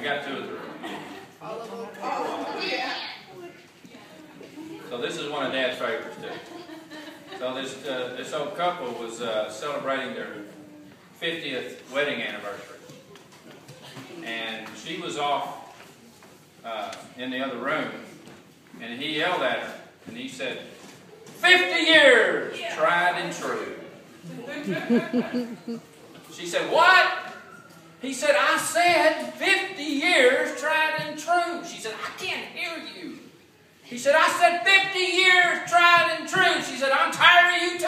got 2 or 3. So this is one of Dad's favorites too. So this old couple was celebrating their 50th wedding anniversary, and she was off in the other room, and he yelled at her, and he said, 50 years, tried and true. She said, what? He said, I said 50 years, tried and true. She said, I can't hear you. He said, I said 50 years, tried and true. She said, I'm tired of you too.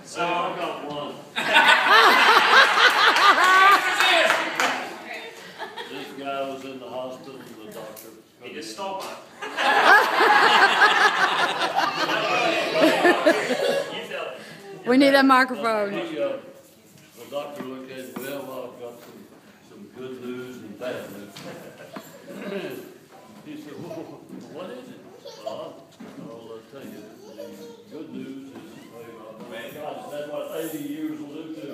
So I got one. This guy was in the hospital and the doctor. He just stole mine. You tell it. We need a microphone. The doctor looked at it, well, I've got some good news and bad news. He said, well, what is it? Well, I'll tell you, the good news is, God, that's what 80 years will do too.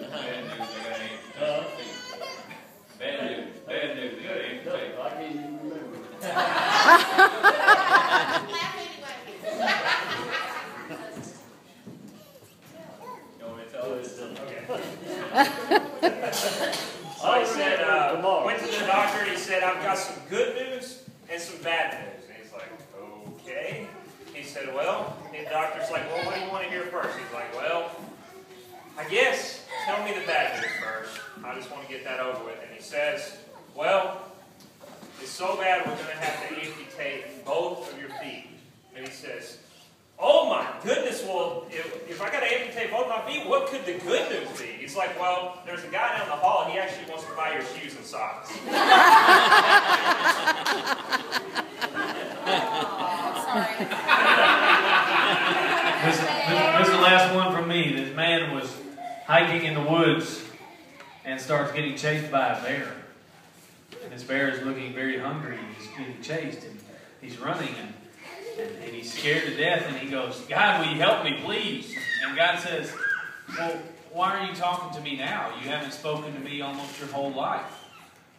Bad news, Bad news. I can't even remember. So he said, went to the doctor and he said, I've got some good news and some bad news. And he's like, okay. He said, well, and the doctor's like, well, what do you want to hear first? He's like, well, I guess tell me the bad news first. I just want to get that over with. And he says, well, it's so bad we're going to have to amputate both of your feet. And he says, oh my goodness, well, if I got to amputate both my feet, what could the good news be? He's like, well, there's a guy down the hall, and he actually wants to buy your shoes and socks. This is the last one from me. This man was hiking in the woods and starts getting chased by a bear. And this bear is looking very hungry. He's getting chased, and he's running, and he's scared to death, and he goes, God, will you help me, please? And God says, well, why are you talking to me now? You haven't spoken to me almost your whole life.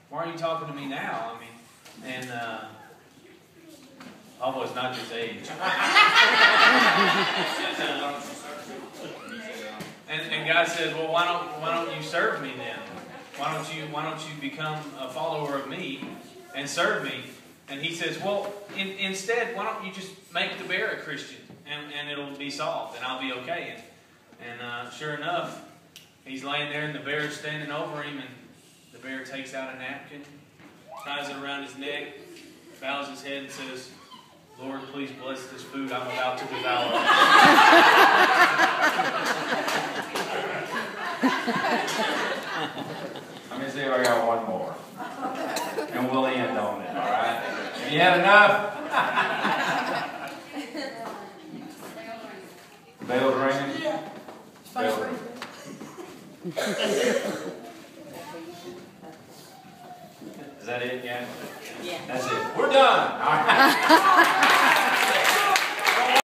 Why are you talking to me now? I mean, and almost not his age. and God says, well, why don't you serve me then? Why don't you become a follower of me and serve me? And he says, well, instead, why don't you just make the bear a Christian, and it'll be solved, and I'll be okay. And sure enough, he's laying there, and the bear's standing over him, and the bear takes out a napkin, ties it around his neck, bows his head, and says, Lord, please bless this food I'm about to devour. Let me see if I got one more. And we'll end on it, all right? Have you had enough? Bell's ringing? Yeah. Bell's ringing. Is that it, yeah? Yeah. That's it. We're done. All right.